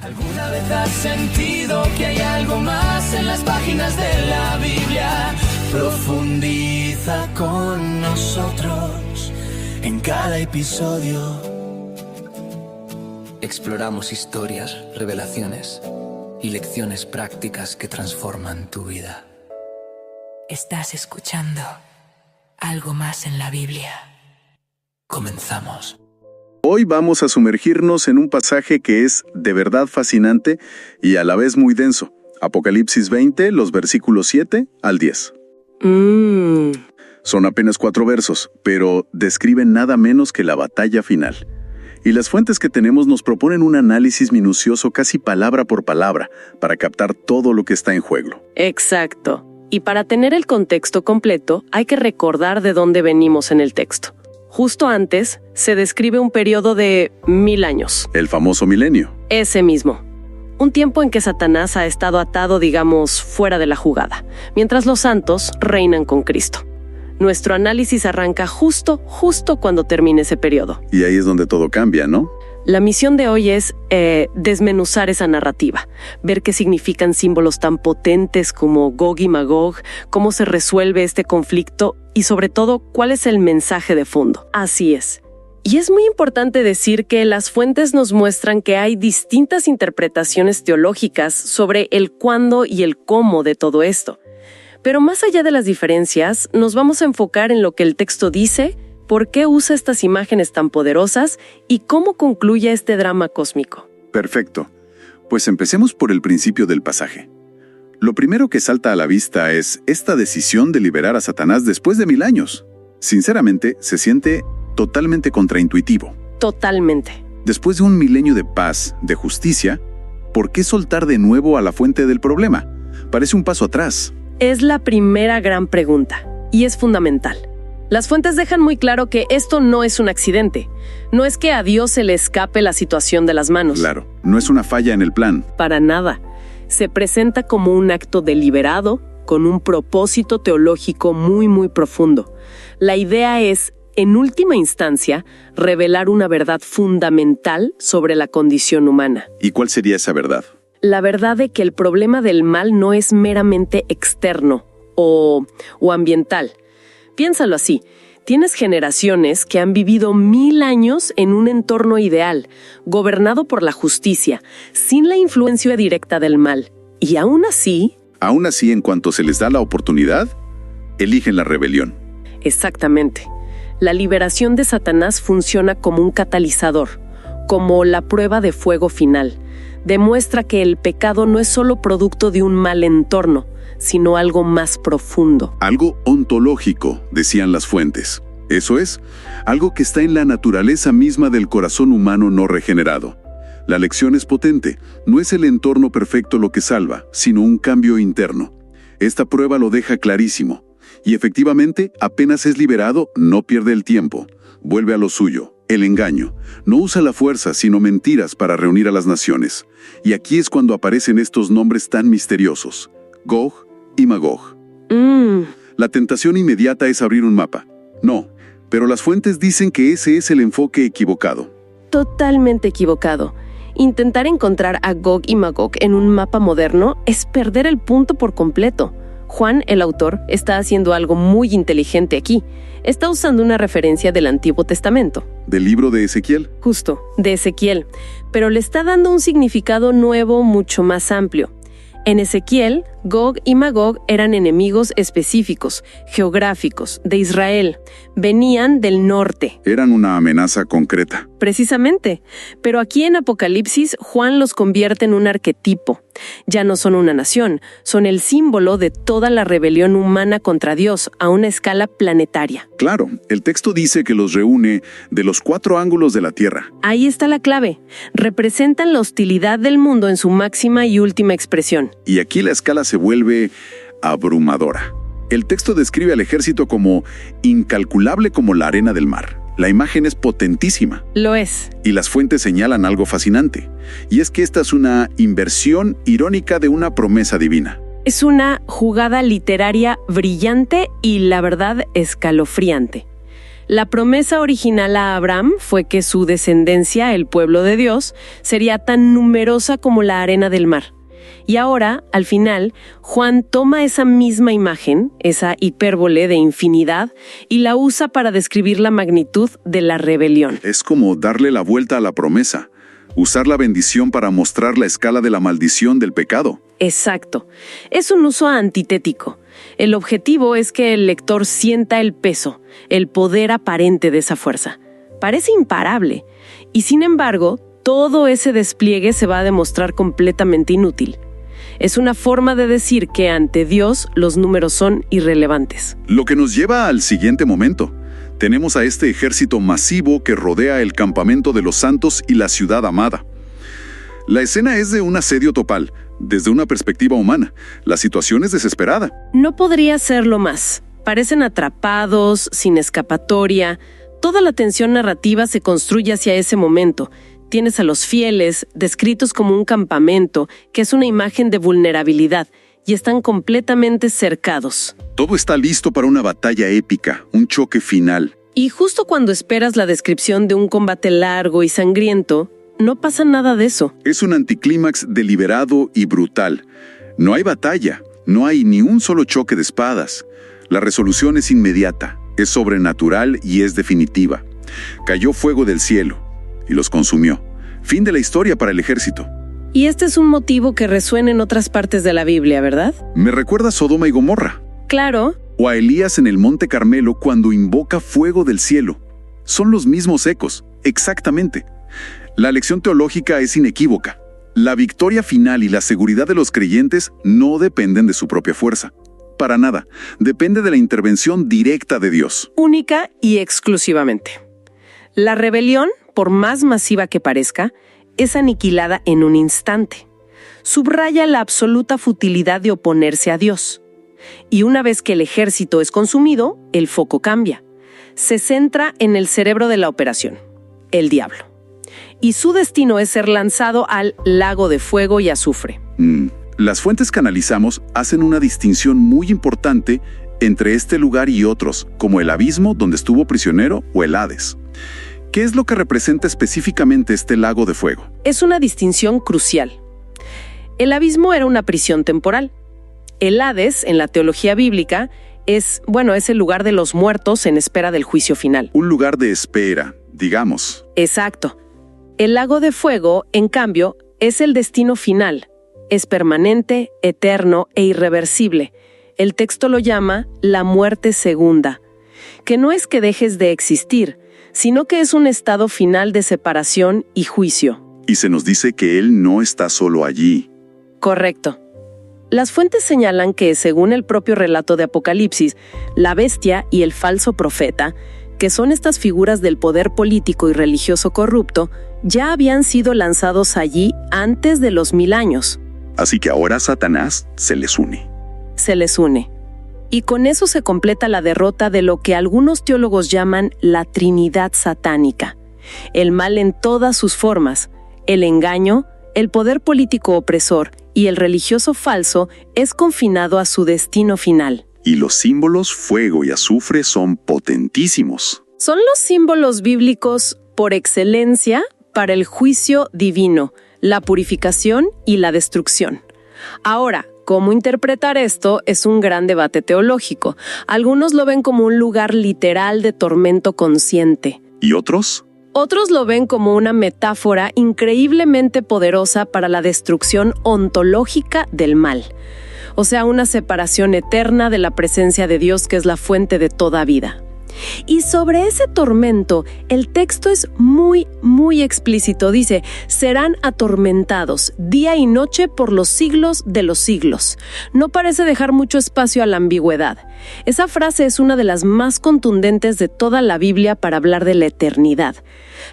¿Alguna vez has sentido que hay algo más en las páginas de la Biblia? Profundiza con nosotros en cada episodio. Exploramos historias, revelaciones y lecciones prácticas que transforman tu vida. Estás escuchando Algo Más en la Biblia. Comenzamos. Hoy vamos a sumergirnos en un pasaje que es de verdad fascinante y a la vez muy denso. Apocalipsis 20, los versículos 7 al 10. Son apenas 4 versos, pero describen nada menos que la batalla final. Y las fuentes que tenemos nos proponen un análisis minucioso casi palabra por palabra para captar todo lo que está en juego. Exacto. Y para tener el contexto completo, hay que recordar de dónde venimos en el texto. Justo antes, se describe un periodo de 1000 años. El famoso milenio. Ese mismo. Un tiempo en que Satanás ha estado atado, digamos, fuera de la jugada, mientras los santos reinan con Cristo. Nuestro análisis arranca justo cuando termine ese periodo. Y ahí es donde todo cambia, ¿no? La misión de hoy es desmenuzar esa narrativa, ver qué significan símbolos tan potentes como Gog y Magog, cómo se resuelve este conflicto y sobre todo cuál es el mensaje de fondo. Así es. Y es muy importante decir que las fuentes nos muestran que hay distintas interpretaciones teológicas sobre el cuándo y el cómo de todo esto. Pero más allá de las diferencias, nos vamos a enfocar en lo que el texto dice, por qué usa estas imágenes tan poderosas y cómo concluye este drama cósmico. Perfecto. Pues empecemos por el principio del pasaje. Lo primero que salta a la vista es esta decisión de liberar a Satanás después de 1000 años. Sinceramente, se siente totalmente contraintuitivo. Totalmente. Después de un milenio de paz, de justicia, ¿por qué soltar de nuevo a la fuente del problema? Parece un paso atrás. Es la primera gran pregunta, y es fundamental. Las fuentes dejan muy claro que esto no es un accidente. No es que a Dios se le escape la situación de las manos. Claro, no es una falla en el plan. Para nada. Se presenta como un acto deliberado, con un propósito teológico muy profundo. La idea es, en última instancia, revelar una verdad fundamental sobre la condición humana. ¿Y cuál sería esa verdad? La verdad de que el problema del mal no es meramente externo o ambiental. Piénsalo así, tienes generaciones que han vivido 1000 años en un entorno ideal, gobernado por la justicia, sin la influencia directa del mal. Y aún así, en cuanto se les da la oportunidad, eligen la rebelión. Exactamente. La liberación de Satanás funciona como un catalizador, como la prueba de fuego final. Demuestra que el pecado no es solo producto de un mal entorno, sino algo más profundo. Algo ontológico, decían las fuentes. Eso es, algo que está en la naturaleza misma del corazón humano no regenerado. La lección es potente. No es el entorno perfecto lo que salva, sino un cambio interno. Esta prueba lo deja clarísimo. Y efectivamente, apenas es liberado, no pierde el tiempo. Vuelve a lo suyo, el engaño. No usa la fuerza, sino mentiras para reunir a las naciones. Y aquí es cuando aparecen estos nombres tan misteriosos. Gog y Magog. La tentación inmediata es abrir un mapa. No, pero las fuentes dicen que ese es el enfoque equivocado. Totalmente equivocado. Intentar encontrar a Gog y Magog en un mapa moderno es perder el punto por completo. Juan, el autor, está haciendo algo muy inteligente aquí. Está usando una referencia del Antiguo Testamento. ¿Del libro de Ezequiel? Justo, de Ezequiel. Pero le está dando un significado nuevo mucho más amplio. En Ezequiel, Gog y Magog eran enemigos específicos, geográficos, de Israel. Venían del norte. Eran una amenaza concreta. Precisamente. Pero aquí en Apocalipsis, Juan los convierte en un arquetipo. Ya no son una nación, son el símbolo de toda la rebelión humana contra Dios a una escala planetaria. Claro, el texto dice que los reúne de los 4 ángulos de la Tierra. Ahí está la clave. Representan la hostilidad del mundo en su máxima y última expresión. Y aquí la escala se vuelve abrumadora. El texto describe al ejército como incalculable como la arena del mar. La imagen es potentísima. Lo es. Y las fuentes señalan algo fascinante. Y es que esta es una inversión irónica de una promesa divina. Es una jugada literaria brillante y, la verdad, escalofriante. La promesa original a Abraham fue que su descendencia, el pueblo de Dios, sería tan numerosa como la arena del mar. Y ahora, al final, Juan toma esa misma imagen, esa hipérbole de infinidad, y la usa para describir la magnitud de la rebelión. Es como darle la vuelta a la promesa, usar la bendición para mostrar la escala de la maldición del pecado. Exacto. Es un uso antitético. El objetivo es que el lector sienta el peso, el poder aparente de esa fuerza. Parece imparable. Y sin embargo, todo ese despliegue se va a demostrar completamente inútil. Es una forma de decir que ante Dios los números son irrelevantes. Lo que nos lleva al siguiente momento. Tenemos a este ejército masivo que rodea el campamento de los santos y la ciudad amada. La escena es de un asedio total, desde una perspectiva humana. La situación es desesperada. No podría serlo más. Parecen atrapados, sin escapatoria. Toda la tensión narrativa se construye hacia ese momento. Tienes a los fieles, descritos como un campamento, que es una imagen de vulnerabilidad, y están completamente cercados. Todo está listo para una batalla épica, un choque final. Y justo cuando esperas la descripción de un combate largo y sangriento, no pasa nada de eso. Es un anticlímax deliberado y brutal. No hay batalla, no hay ni un solo choque de espadas. La resolución es inmediata, es sobrenatural y es definitiva. Cayó fuego del cielo y los consumió. Fin de la historia para el ejército. Y este es un motivo que resuena en otras partes de la Biblia, ¿verdad? Me recuerda a Sodoma y Gomorra. Claro. O a Elías en el Monte Carmelo cuando invoca fuego del cielo. Son los mismos ecos, exactamente. La lección teológica es inequívoca. La victoria final y la seguridad de los creyentes no dependen de su propia fuerza. Para nada. Depende de la intervención directa de Dios. Única y exclusivamente. La rebelión, por más masiva que parezca, es aniquilada en un instante. Subraya la absoluta futilidad de oponerse a Dios. Y una vez que el ejército es consumido, el foco cambia. Se centra en el cerebro de la operación, el diablo. Y su destino es ser lanzado al lago de fuego y azufre. Las fuentes que analizamos hacen una distinción muy importante entre este lugar y otros, como el abismo donde estuvo prisionero o el Hades. ¿Qué es lo que representa específicamente este lago de fuego? Es una distinción crucial. El abismo era una prisión temporal. El Hades, en la teología bíblica, es el lugar de los muertos en espera del juicio final. Un lugar de espera, digamos. Exacto. El lago de fuego, en cambio, es el destino final. Es permanente, eterno e irreversible. El texto lo llama la muerte segunda, que no es que dejes de existir, sino que es un estado final de separación y juicio. Y se nos dice que Él no está solo allí. Correcto. Las fuentes señalan que, según el propio relato de Apocalipsis, la bestia y el falso profeta, que son estas figuras del poder político y religioso corrupto, ya habían sido lanzados allí antes de los 1000 años. Así que ahora Satanás se les une. Se les une. Y con eso se completa la derrota de lo que algunos teólogos llaman la Trinidad satánica. El mal en todas sus formas, el engaño, el poder político opresor y el religioso falso es confinado a su destino final. Y los símbolos fuego y azufre son potentísimos. Son los símbolos bíblicos por excelencia para el juicio divino, la purificación y la destrucción. Ahora, ¿cómo interpretar esto? Es un gran debate teológico. Algunos lo ven como un lugar literal de tormento consciente. ¿Y otros? Otros lo ven como una metáfora increíblemente poderosa para la destrucción ontológica del mal. O sea, una separación eterna de la presencia de Dios, que es la fuente de toda vida. Y sobre ese tormento, el texto es muy, muy explícito. Dice, serán atormentados día y noche por los siglos de los siglos. No parece dejar mucho espacio a la ambigüedad. Esa frase es una de las más contundentes de toda la Biblia para hablar de la eternidad.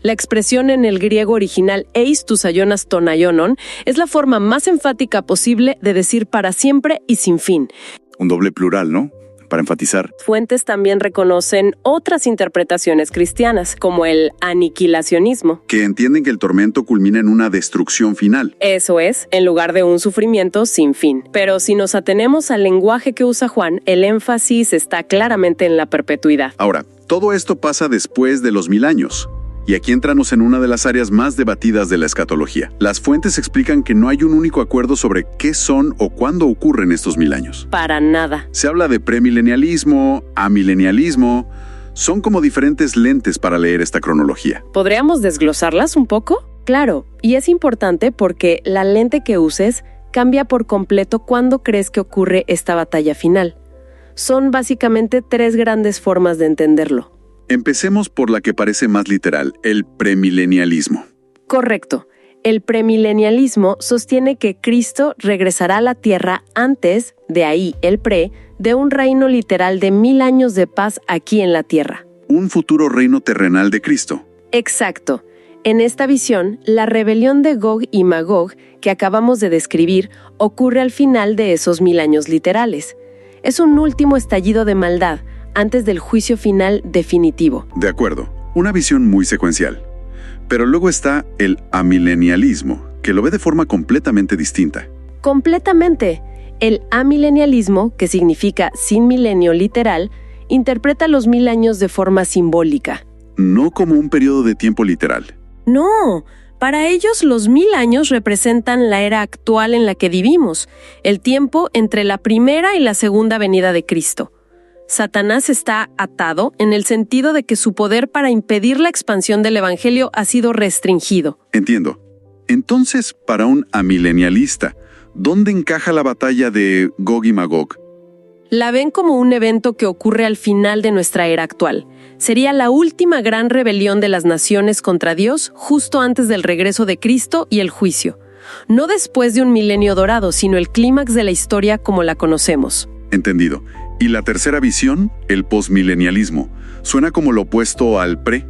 La expresión en el griego original eis tus aionas tonaionon es la forma más enfática posible de decir para siempre y sin fin. Un doble plural, ¿no? para enfatizar. Fuentes también reconocen otras interpretaciones cristianas, como el aniquilacionismo. Que entienden que el tormento culmina en una destrucción final. Eso es, en lugar de un sufrimiento sin fin. Pero si nos atenemos al lenguaje que usa Juan, el énfasis está claramente en la perpetuidad. Ahora, todo esto pasa después de los 1000 años. Y aquí entramos en una de las áreas más debatidas de la escatología. Las fuentes explican que no hay un único acuerdo sobre qué son o cuándo ocurren estos 1000 años. Para nada. Se habla de premilenialismo, amilenialismo. Son como diferentes lentes para leer esta cronología. ¿Podríamos desglosarlas un poco? Claro, y es importante porque la lente que uses cambia por completo cuándo crees que ocurre esta batalla final. Son básicamente 3 grandes formas de entenderlo. Empecemos por la que parece más literal, el premilenialismo. Correcto. El premilenialismo sostiene que Cristo regresará a la tierra antes, de ahí el pre, de un reino literal de 1000 años de paz aquí en la tierra. Un futuro reino terrenal de Cristo. Exacto. En esta visión, la rebelión de Gog y Magog, que acabamos de describir, ocurre al final de esos 1000 años literales. Es un último estallido de maldad, antes del juicio final definitivo. De acuerdo, una visión muy secuencial. Pero luego está el amilenialismo, que lo ve de forma completamente distinta. Completamente. El amilenialismo, que significa sin milenio literal, interpreta los 1000 años de forma simbólica. No como un periodo de tiempo literal. No, para ellos los 1000 años representan la era actual en la que vivimos, el tiempo entre la primera y la segunda venida de Cristo. Satanás está atado en el sentido de que su poder para impedir la expansión del evangelio ha sido restringido. Entiendo. Entonces, para un amilenialista, ¿dónde encaja la batalla de Gog y Magog? La ven como un evento que ocurre al final de nuestra era actual. Sería la última gran rebelión de las naciones contra Dios justo antes del regreso de Cristo y el juicio. No después de un milenio dorado, sino el clímax de la historia como la conocemos. Entendido. ¿Y la tercera visión, el posmilenialismo, suena como lo opuesto al pre?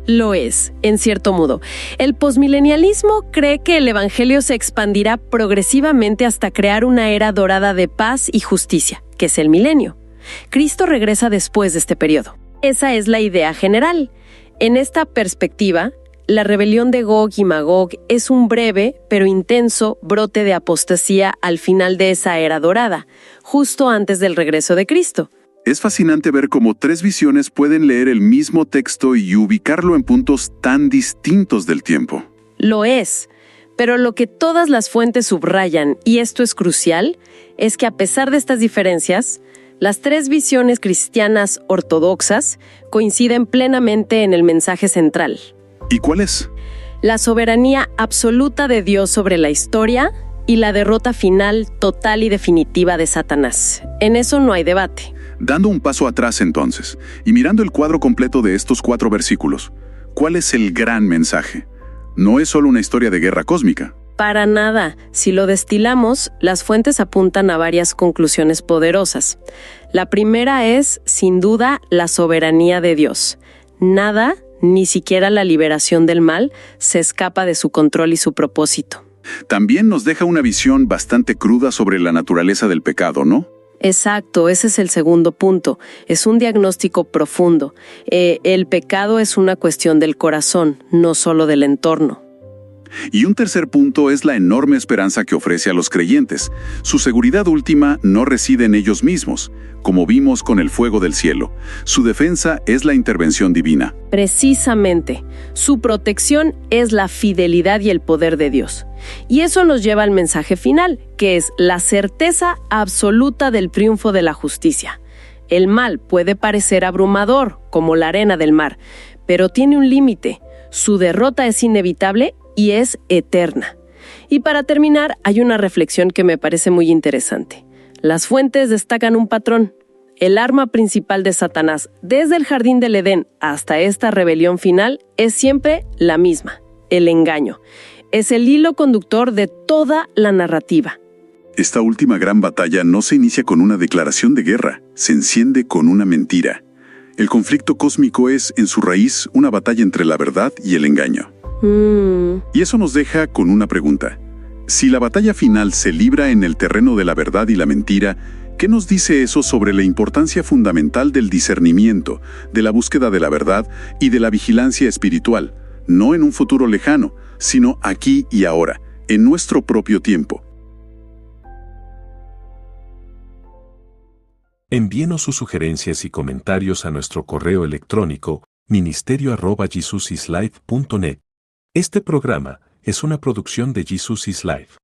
Lo es, en cierto modo. El posmilenialismo cree que el evangelio se expandirá progresivamente hasta crear una era dorada de paz y justicia, que es el milenio. Cristo regresa después de este periodo. Esa es la idea general. En esta perspectiva, la rebelión de Gog y Magog es un breve, pero intenso, brote de apostasía al final de esa era dorada, justo antes del regreso de Cristo. Es fascinante ver cómo 3 visiones pueden leer el mismo texto y ubicarlo en puntos tan distintos del tiempo. Lo es, pero lo que todas las fuentes subrayan, y esto es crucial, es que a pesar de estas diferencias, las 3 visiones cristianas ortodoxas coinciden plenamente en el mensaje central. ¿Y cuál es? La soberanía absoluta de Dios sobre la historia y la derrota final, total y definitiva de Satanás. En eso no hay debate. Dando un paso atrás entonces, y mirando el cuadro completo de estos 4 versículos, ¿cuál es el gran mensaje? No es solo una historia de guerra cósmica. Para nada. Si lo destilamos, las fuentes apuntan a varias conclusiones poderosas. La primera es, sin duda, la soberanía de Dios. Nada, ni siquiera la liberación del mal, se escapa de su control y su propósito. También nos deja una visión bastante cruda sobre la naturaleza del pecado, ¿no? Exacto, ese es el segundo punto. Es un diagnóstico profundo. El pecado es una cuestión del corazón, no solo del entorno. Y un tercer punto es la enorme esperanza que ofrece a los creyentes. Su seguridad última no reside en ellos mismos, como vimos con el fuego del cielo. Su defensa es la intervención divina. Precisamente, su protección es la fidelidad y el poder de Dios. Y eso nos lleva al mensaje final, que es la certeza absoluta del triunfo de la justicia. El mal puede parecer abrumador, como la arena del mar, pero tiene un límite. Su derrota es inevitable y es eterna. Y para terminar, hay una reflexión que me parece muy interesante. Las fuentes destacan un patrón. El arma principal de Satanás, desde el jardín del Edén hasta esta rebelión final, es siempre la misma: el engaño. Es el hilo conductor de toda la narrativa. Esta última gran batalla no se inicia con una declaración de guerra, se enciende con una mentira. El conflicto cósmico es, en su raíz, una batalla entre la verdad y el engaño. Y eso nos deja con una pregunta. Si la batalla final se libra en el terreno de la verdad y la mentira, ¿Qué nos dice eso sobre la importancia fundamental del discernimiento, de la búsqueda de la verdad y de la vigilancia espiritual, no en un futuro lejano, sino aquí y ahora, en nuestro propio tiempo? Envíenos sus sugerencias y comentarios a nuestro correo electrónico ministerio@jesusislife.net. Este programa es una producción de Jesus is Life.